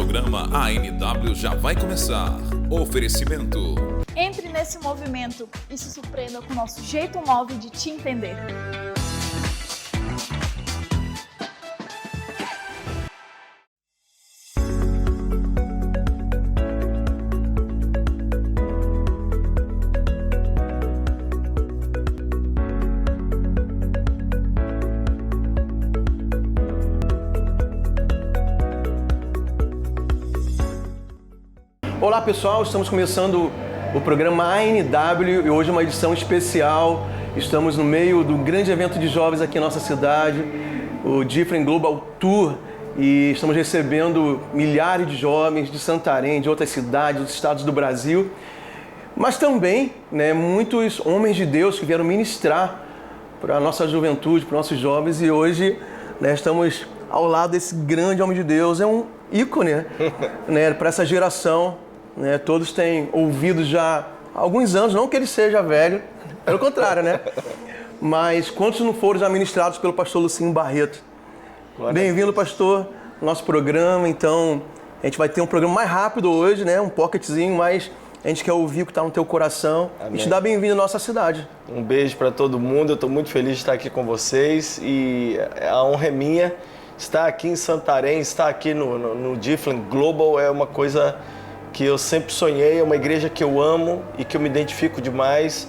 programa ANW já vai começar. Oferecimento. Entre nesse movimento e se surpreenda com o nosso jeito móvel de te entender. Olá pessoal, estamos começando o programa ANW e hoje uma edição especial. Estamos no meio do grande evento de jovens aqui em nossa cidade, o Different Global Tour, e estamos recebendo milhares de jovens de Santarém, de outras cidades, dos estados do Brasil, mas também muitos homens de Deus que vieram ministrar para a nossa juventude, para os nossos jovens, e hoje estamos ao lado desse grande homem de Deus, é um ícone para essa geração. Todos têm ouvido já há alguns anos, não que ele seja velho, pelo contrário, Mas quantos não foram já ministrados pelo pastor Lucinho Barreto? Bem-vindo, pastor, ao nosso programa. Então, a gente vai ter um programa mais rápido hoje, um pocketzinho, mas a gente quer ouvir o que está no teu coração. Amém. E te dar bem-vindo à nossa cidade. Um beijo para todo mundo, eu estou muito feliz de estar aqui com vocês e a honra é minha. Estar aqui em Santarém, estar aqui no Different Global é uma coisa que eu sempre sonhei, é uma igreja que eu amo e que eu me identifico demais.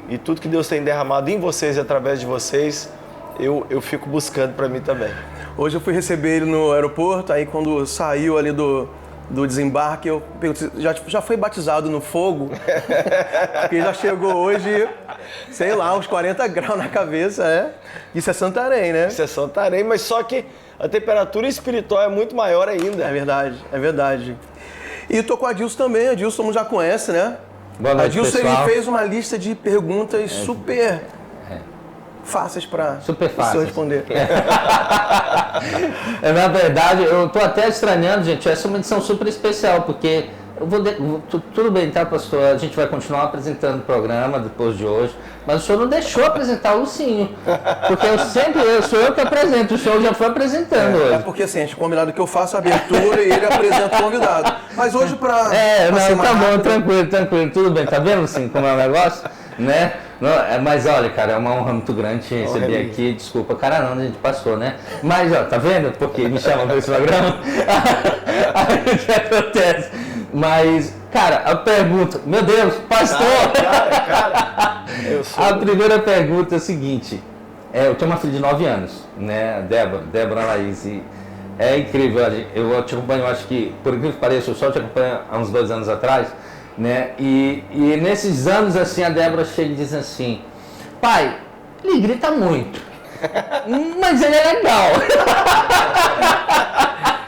E tudo que Deus tem derramado em vocês e através de vocês, eu fico buscando para mim também. Hoje eu fui receber ele no aeroporto, aí quando saiu ali do desembarque, eu perguntei, já foi batizado no fogo? Porque já chegou hoje, sei lá, uns 40 graus na cabeça, Isso é Santarém, Isso é Santarém, mas só que a temperatura espiritual é muito maior ainda. É verdade. E eu tô com a Adilson também, a Adilson todo mundo já conhece, Boa noite, Adilson, pessoal. ele fez uma lista de perguntas super fáceis para você responder. Na verdade, eu tô até estranhando, gente, essa é uma edição super especial, porque tudo bem, tá, pastor? A gente vai continuar apresentando o programa depois de hoje, mas o senhor não deixou apresentar o Lucinho, porque sou eu que apresento, o senhor já foi apresentando hoje. É porque assim, a gente combinado que eu faço a abertura e ele apresenta o convidado. Mas hoje para tá bom, tranquilo, tudo bem, tá vendo assim como é o negócio, Não, mas olha, cara, é uma honra muito grande te receber aqui. Desculpa, cara, não, a gente passou, Mas, ó, tá vendo? Porque me chamam para esse programa. Aí o que acontece? Mas, cara, a pergunta... Meu Deus, pastor! Cara, eu sou... A primeira pergunta é a seguinte. Eu tenho uma filha de 9 anos, Débora Laís. E é incrível, eu te acompanho, acho que, por incrível que pareça, eu só te acompanho há uns 2 anos atrás, E nesses anos, assim, a Débora chega e diz assim: pai, ele grita muito, mas ele é legal.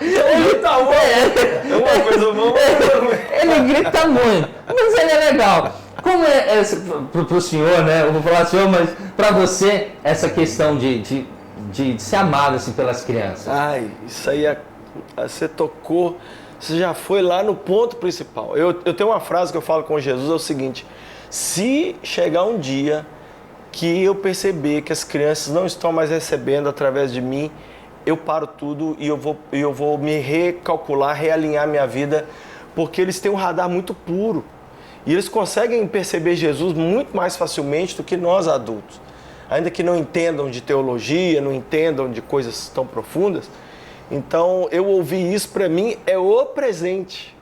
Ele grita muito. É uma coisa boa. Ele grita muito, mas ele é legal. Como é pro senhor, eu vou falar senhor, mas para você, essa questão de ser amado, assim, pelas crianças? Ai, isso aí, você tocou... Você já foi lá no ponto principal. Eu tenho uma frase que eu falo com Jesus, é o seguinte: se chegar um dia que eu perceber que as crianças não estão mais recebendo através de mim, eu paro tudo e eu vou me recalcular, realinhar minha vida, porque eles têm um radar muito puro. E eles conseguem perceber Jesus muito mais facilmente do que nós adultos. Ainda que não entendam de teologia, não entendam de coisas tão profundas. Então, eu ouvir isso para mim é o presente.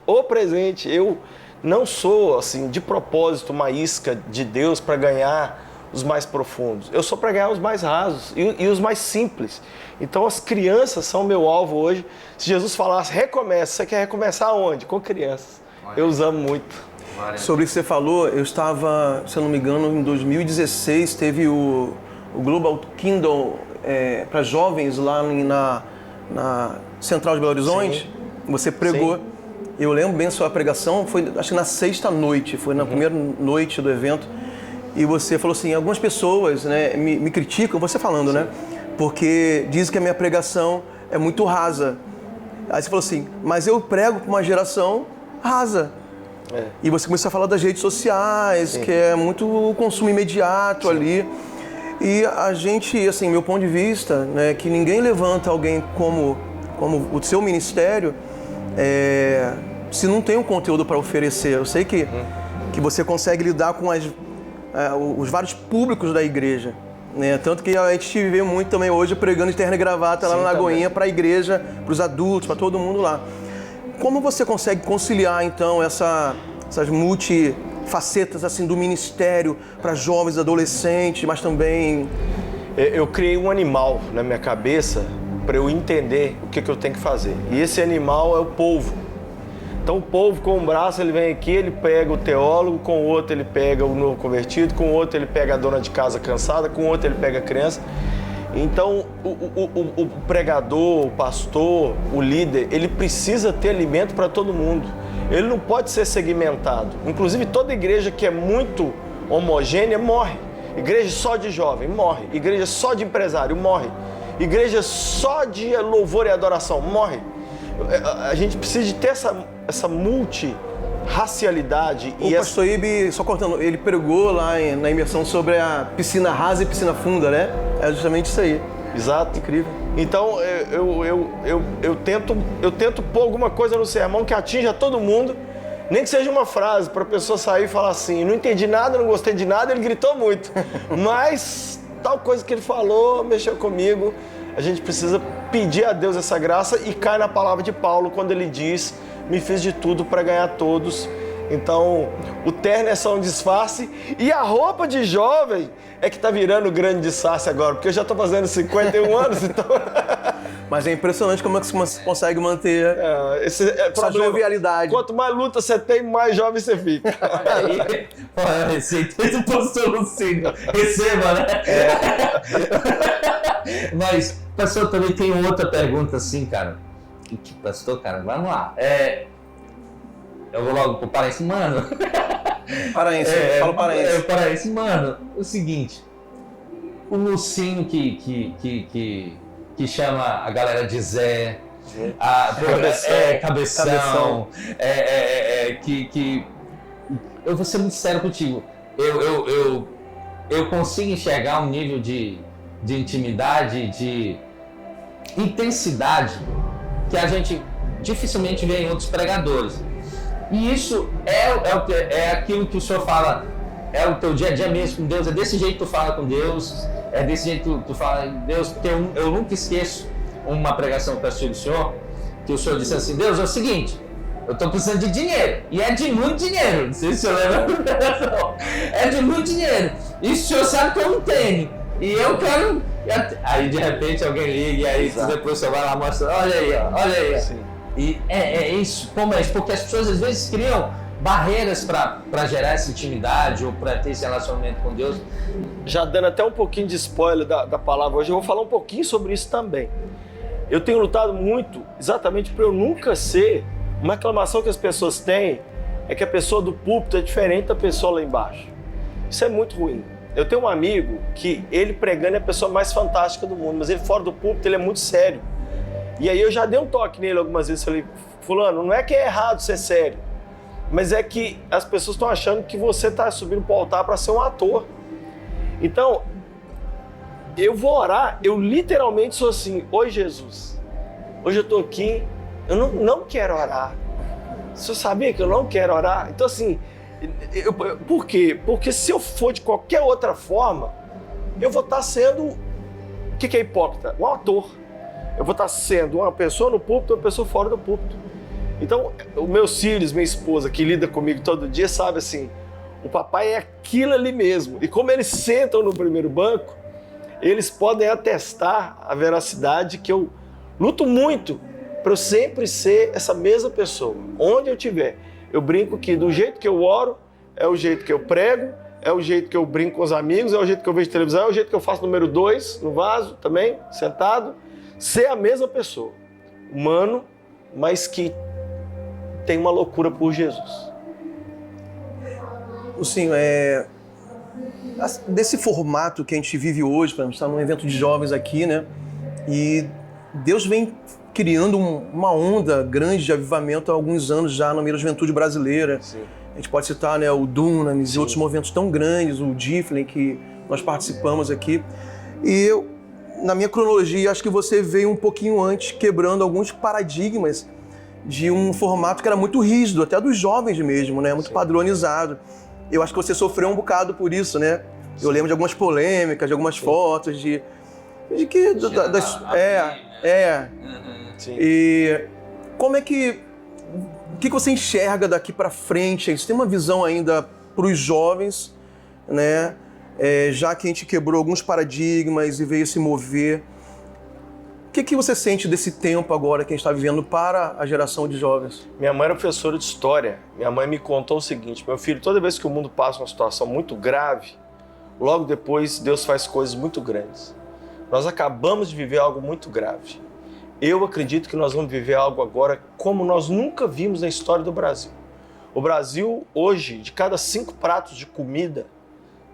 Eu não sou, assim, de propósito, uma isca de Deus para ganhar os mais profundos. Eu sou para ganhar os mais rasos e os mais simples. Então, as crianças são meu alvo hoje. Se Jesus falasse, recomeça, você quer recomeçar aonde? Com crianças. Eu os amo muito. Sobre o que você falou, eu estava, se eu não me engano, em 2016, teve o Global Kingdom para jovens lá na Central de Belo Horizonte. Sim. Você pregou. Sim. Eu lembro bem a sua pregação, foi acho que na sexta noite, foi na primeira noite do evento. E você falou assim, algumas pessoas me criticam, você falando, porque dizem que a minha pregação é muito rasa. Aí você falou assim, mas eu prego para uma geração rasa. E você começou a falar das redes sociais, que é muito consumo imediato ali. E a gente, assim, meu ponto de vista, que ninguém levanta alguém como o seu ministério, se não tem um conteúdo para oferecer. Eu sei que você consegue lidar com os vários públicos da igreja, né? Tanto que a gente vê muito também hoje pregando de terno e gravata lá na Lagoinha para a igreja, para os adultos, para todo mundo lá. Como você consegue conciliar então essas multifacetas assim do ministério para jovens, adolescentes, mas também... Eu criei um animal na minha cabeça para eu entender o que eu tenho que fazer. E esse animal é o povo. Então o povo com um braço ele vem aqui, ele pega o teólogo, com o outro ele pega o novo convertido, com o outro ele pega a dona de casa cansada, com o outro ele pega a criança. Então o pregador, o pastor, o líder, ele precisa ter alimento para todo mundo. Ele não pode ser segmentado. Inclusive toda igreja que é muito homogênea morre. Igreja só de jovem, morre. Igreja só de empresário, morre. Igreja só de louvor e adoração, morre. A gente precisa de ter essa multirracialidade. O pastor Ibe, só cortando, ele pregou lá na imersão sobre a piscina rasa e piscina funda, né? É justamente isso aí. Exato. Incrível. Então, eu tento pôr alguma coisa no sermão que atinja todo mundo, nem que seja uma frase, para a pessoa sair e falar assim, não entendi nada, não gostei de nada, ele gritou muito. Mas tal coisa que ele falou mexeu comigo. A gente precisa pedir a Deus essa graça e cai na palavra de Paulo quando ele diz, me fiz de tudo para ganhar todos. Então, o terno é só um disfarce e a roupa de jovem é que tá virando grande disfarce agora, porque eu já tô fazendo 51 anos, então... Mas é impressionante como é que você consegue manter essa jovialidade. Quanto mais luta você tem, mais jovem você fica. Aí, a receita do pastor Lucindo. Receba, né? Mas, pastor, também tem outra pergunta assim, cara. Pastor, cara, vamos lá. Eu vou logo pro paraense, mano. Paraense, fala paraense. Paraense, mano, o seguinte. O Lucinho que chama a galera de Zé, Cabeção. Eu vou ser muito sério contigo. Eu consigo enxergar um nível de intimidade, de intensidade que a gente dificilmente vê em outros pregadores. E isso é aquilo que o senhor fala, é o teu dia a dia mesmo com Deus, é desse jeito que tu fala com Deus, é desse jeito que tu fala com Deus, porque eu nunca esqueço uma pregação que eu assisti do senhor, que o senhor disse assim, Deus, é o seguinte, eu tô precisando de dinheiro, e é de muito dinheiro, não sei se o senhor lembra, é de muito dinheiro, e o senhor sabe que eu não tenho, e eu quero, aí de repente alguém liga, e aí depois o senhor vai lá e mostra, olha aí, ó. Sim. E é isso, como é isso? Porque as pessoas às vezes criam barreiras para gerar essa intimidade ou para ter esse relacionamento com Deus. Já dando até um pouquinho de spoiler da palavra hoje, eu vou falar um pouquinho sobre isso também. Eu tenho lutado muito exatamente para eu nunca ser... Uma reclamação que as pessoas têm é que a pessoa do púlpito é diferente da pessoa lá embaixo. Isso é muito ruim. Eu tenho um amigo que ele pregando é a pessoa mais fantástica do mundo, mas ele fora do púlpito ele é muito sério. E aí eu já dei um toque nele algumas vezes, falei, fulano, não é que é errado ser sério, mas é que as pessoas estão achando que você está subindo para o altar para ser um ator. Então, eu vou orar, eu literalmente sou assim, oi Jesus, hoje eu estou aqui, eu não quero orar. Você sabia que eu não quero orar? Então assim, por quê? Porque se eu for de qualquer outra forma, eu vou estar sendo, o que é hipócrita? Um ator. Eu vou estar sendo uma pessoa no púlpito, uma pessoa fora do púlpito. Então, os meus filhos, minha esposa, que lida comigo todo dia, sabe assim, o papai é aquilo ali mesmo. E como eles sentam no primeiro banco, eles podem atestar a veracidade que eu luto muito para eu sempre ser essa mesma pessoa. Onde eu estiver, eu brinco que do jeito que eu oro, é o jeito que eu prego, é o jeito que eu brinco com os amigos, é o jeito que eu vejo televisão, é o jeito que eu faço número 2 no vaso também, sentado. Ser a mesma pessoa, humano, mas que tem uma loucura por Jesus. Sim, desse formato que a gente vive hoje, a gente está num evento de jovens aqui, né? E Deus vem criando uma onda grande de avivamento há alguns anos já no meio da juventude brasileira. Sim. A gente pode citar, né, o Dunamis e outros movimentos tão grandes, o Difflin, que nós participamos aqui. E na minha cronologia, acho que você veio um pouquinho antes, quebrando alguns paradigmas de um formato que era muito rígido, até dos jovens mesmo, né? Muito padronizado. Eu acho que você sofreu um bocado por isso, né? Eu lembro de algumas polêmicas, de algumas fotos, de que... Sim. E como é que... O que você enxerga daqui para frente? Você tem uma visão ainda para os jovens, né? Já que a gente quebrou alguns paradigmas e veio se mover. O que você sente desse tempo agora que a gente está vivendo para a geração de jovens? Minha mãe era professora de história. Minha mãe me contou o seguinte: meu filho, toda vez que o mundo passa uma situação muito grave, logo depois Deus faz coisas muito grandes. Nós acabamos de viver algo muito grave. Eu acredito que nós vamos viver algo agora como nós nunca vimos na história do Brasil. O Brasil, hoje, de cada 5 pratos de comida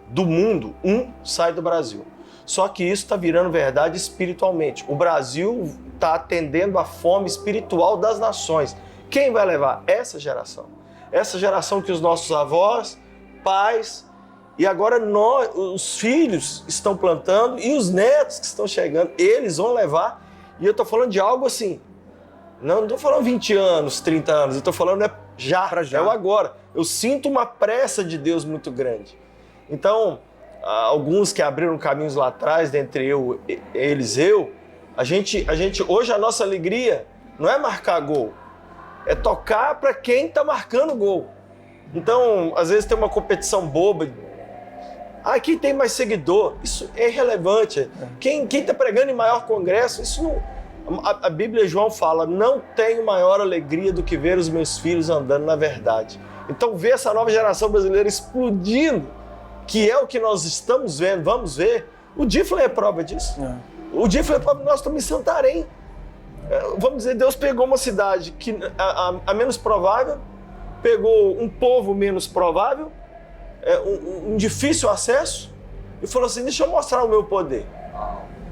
do mundo, 1 sai do Brasil. Só que isso está virando verdade espiritualmente. O Brasil está atendendo a fome espiritual das nações. Quem vai levar? Essa geração. Essa geração que os nossos avós, pais e agora nós, os filhos estão plantando e os netos que estão chegando, eles vão levar. E eu estou falando de algo assim, não estou falando 20 anos, 30 anos, eu estou falando já, é o agora. Eu sinto uma pressa de Deus muito grande. Então, alguns que abriram caminhos lá atrás, dentre eles, a gente, hoje a nossa alegria não é marcar gol, é tocar para quem está marcando gol. Então, às vezes tem uma competição boba. Quem tem mais seguidor? Isso é irrelevante. Quem está pregando em maior congresso? Isso não... A Bíblia, João fala, não tenho maior alegria do que ver os meus filhos andando na verdade. Então, ver essa nova geração brasileira explodindo, que é o que nós estamos vendo, vamos ver. O Diflin é prova disso. O Diflin é prova, nós estamos em Santarém. Vamos dizer, Deus pegou uma cidade que a menos provável, pegou um povo menos provável, um difícil acesso, e falou assim, deixa eu mostrar o meu poder.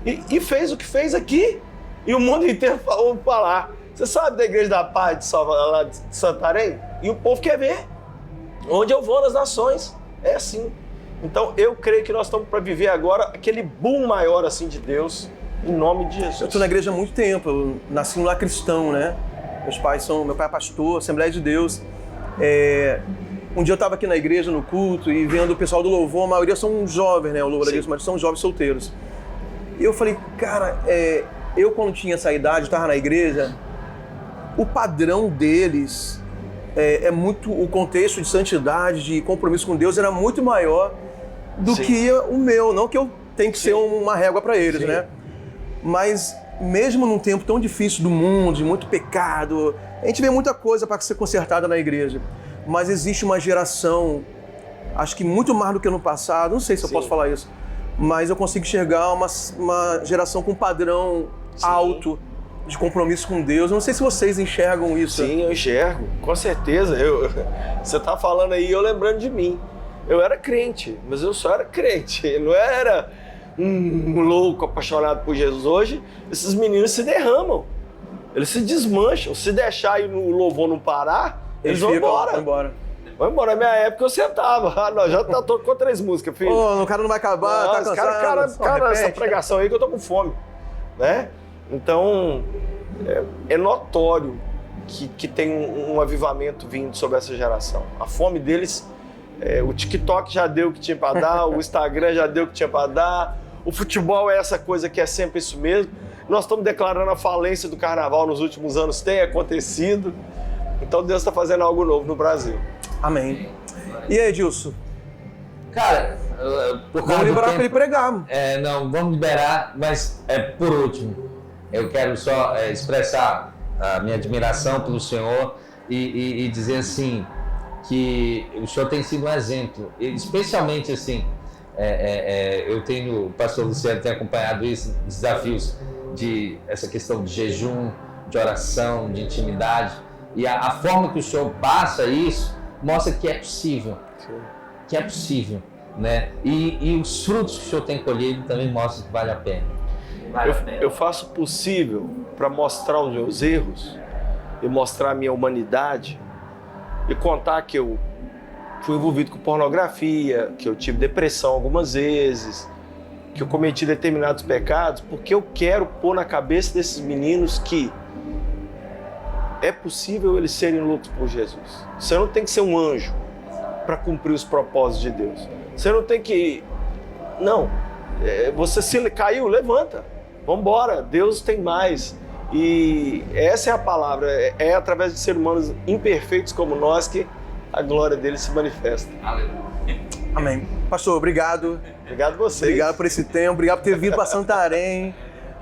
E fez o que fez aqui, e o mundo inteiro falou para lá. Você sabe da Igreja da Paz lá de Santarém? E o povo quer ver. Onde eu vou nas nações, é assim. Então eu creio que nós estamos para viver agora aquele boom maior assim de Deus, em nome de Jesus. Eu estou na igreja há muito tempo, eu nasci num lar cristão, né? Meu pai é pastor, Assembleia de Deus. Um dia eu estava aqui na igreja, no culto, e vendo o pessoal do louvor, a maioria são jovens, né? O louvor da igreja, mas são jovens solteiros. E eu falei, cara, eu quando tinha essa idade, estava na igreja, o padrão deles muito, o contexto de santidade, de compromisso com Deus era muito maior do que o meu. Não que eu tenha que ser uma régua para eles, né? Mas mesmo num tempo tão difícil do mundo, de muito pecado, a gente vê muita coisa para ser consertada na igreja. Mas existe uma geração, acho que muito mais do que no passado, não sei se eu posso falar isso, mas eu consigo enxergar uma geração com um padrão alto de compromisso com Deus. Eu não sei se vocês enxergam isso. Sim, eu enxergo, com certeza. Você tá falando aí, eu lembrando de mim. Eu era crente, mas eu só era crente. Eu não era um louco apaixonado por Jesus. Hoje, esses meninos se derramam. Eles se desmancham. Se deixar ir no louvor não parar, eles vão embora. Vão embora. Na minha época eu sentava. Não, já tocou 3 músicas, filho. O cara não vai acabar, tá cansado. Cara, essa pregação aí que eu tô com fome. Né? Então, é notório que tem um avivamento vindo sobre essa geração. A fome deles, o TikTok já deu o que tinha para dar, o Instagram já deu o que tinha para dar, o futebol é essa coisa que é sempre isso mesmo. Nós estamos declarando a falência do carnaval nos últimos anos, tem acontecido. Então Deus está fazendo algo novo no Brasil. Amém. E aí, Edilson? Cara, vamos liberar para ele pregar. Não, vamos liberar, mas por último, eu quero só expressar a minha admiração pelo Senhor e dizer assim, que o Senhor tem sido um exemplo, especialmente assim, o pastor Luciano tem acompanhado isso, desafios de essa questão de jejum, de oração, de intimidade, e a forma que o Senhor passa isso, mostra que é possível. Sim. Que é possível, né? E os frutos que o Senhor tem colhido também mostram que vale a pena. Eu faço o possível para mostrar os meus erros e mostrar a minha humanidade e contar que eu fui envolvido com pornografia, que eu tive depressão algumas vezes, que eu cometi determinados pecados, porque eu quero pôr na cabeça desses meninos que é possível eles serem loucos por Jesus. Você não tem que ser um anjo para cumprir os propósitos de Deus. Você não tem que... Não. Você se caiu, levanta. Vamos embora. Deus tem mais. E essa é a palavra. É através de seres humanos imperfeitos como nós que a glória dele se manifesta. Aleluia. Amém. Pastor, obrigado. Obrigado a vocês. Obrigado por esse tempo. Obrigado por ter vindo para Santarém.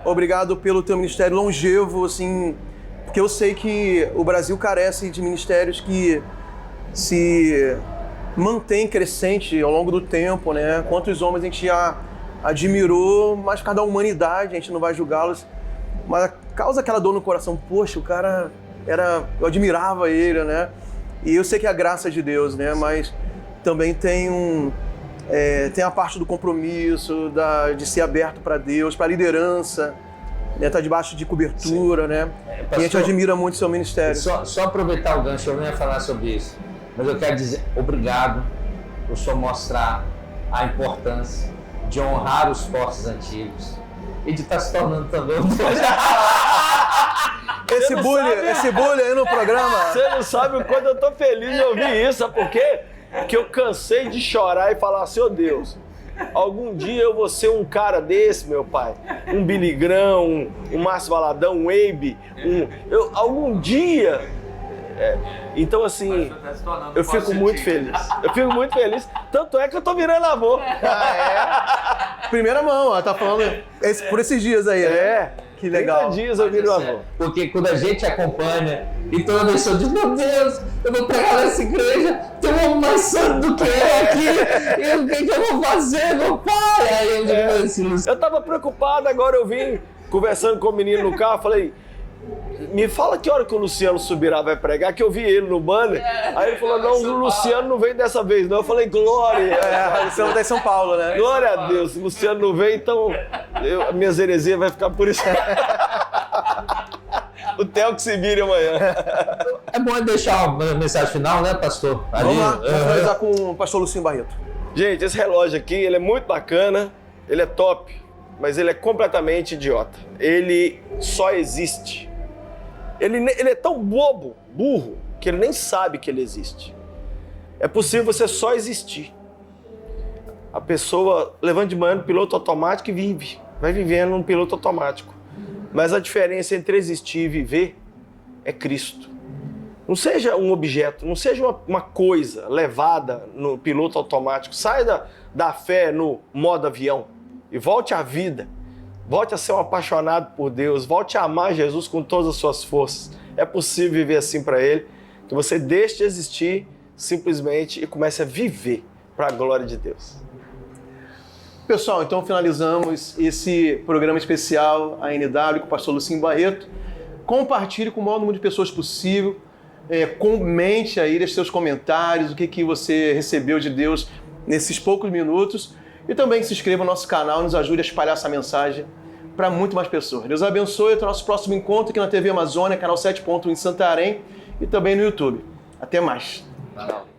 Obrigado pelo teu ministério longevo, assim... Porque eu sei que o Brasil carece de ministérios que se mantêm crescente ao longo do tempo, né? Quantos homens a gente já admirou, mas por causa da humanidade, a gente não vai julgá-los. Mas causa aquela dor no coração. Poxa, o cara eu admirava ele, né? E eu sei que é a graça de Deus, né? Mas também tem a parte do compromisso, de ser aberto para Deus, para a liderança, né? Tá debaixo de cobertura, né? Pastor, e a gente admira muito o seu ministério. Só aproveitar o gancho, eu não ia falar sobre isso, mas eu quero dizer obrigado por só mostrar a importância de honrar os postos antigos e de estar se tornando também um Esse bullying aí no programa. Você não sabe o quanto eu tô feliz de ouvir isso, sabe por quê? Porque eu cansei de chorar e falar assim, Deus, algum dia eu vou ser um cara desse, meu pai. Um Billy Graham, um Márcio Valadão, um Abe. Algum dia... Então, assim, eu fico muito feliz. Eu fico muito feliz. Tanto é que eu tô virando avô. Primeira mão, ó, tá falando por esses dias aí, né? Que legal. 30 dias eu viro avô. Porque quando a gente acompanha e toda pessoa diz, meu Deus, eu vou pregar nessa igreja, tem um homem mais santo do que eu aqui, e o que eu vou fazer, meu pai? Aí eu digo assim, eu tava preocupado, agora eu vim conversando com o menino no carro, falei, me fala que hora que o Luciano Subirá vai pregar, que eu vi ele no banner. Aí ele falou, não, o Luciano não veio dessa vez, não. Eu falei, glória. O Luciano tá em São Paulo, né? Glória a Deus, o Luciano não veio, então a minha heresia vai ficar por isso. O Theo que se vire amanhã. É bom deixar uma mensagem final, né, pastor? Vamos lá, vamos finalizar com o pastor Lucinho Barreto. Gente, esse relógio aqui, ele é muito bacana, ele é top, mas ele é completamente idiota. Ele só existe. Ele é tão burro, que ele nem sabe que ele existe. É possível você só existir. A pessoa levanta de manhã no piloto automático e vive. Vai vivendo no piloto automático. Mas a diferença entre existir e viver é Cristo. Não seja um objeto, não seja uma coisa levada no piloto automático. Saia da fé no modo avião e volte à vida. Volte a ser um apaixonado por Deus, volte a amar Jesus com todas as suas forças. É possível viver assim para Ele, que você deixe de existir simplesmente e comece a viver para a glória de Deus. Pessoal, então finalizamos esse programa especial ANW com o pastor Lucinho Barreto. Compartilhe com o maior número de pessoas possível. Comente aí, deixe seus comentários, o que você recebeu de Deus nesses poucos minutos. E também se inscreva no nosso canal e nos ajude a espalhar essa mensagem para muito mais pessoas. Deus abençoe. Até o nosso próximo encontro aqui na TV Amazônia, canal 7.1 em Santarém e também no YouTube. Até mais. Valeu.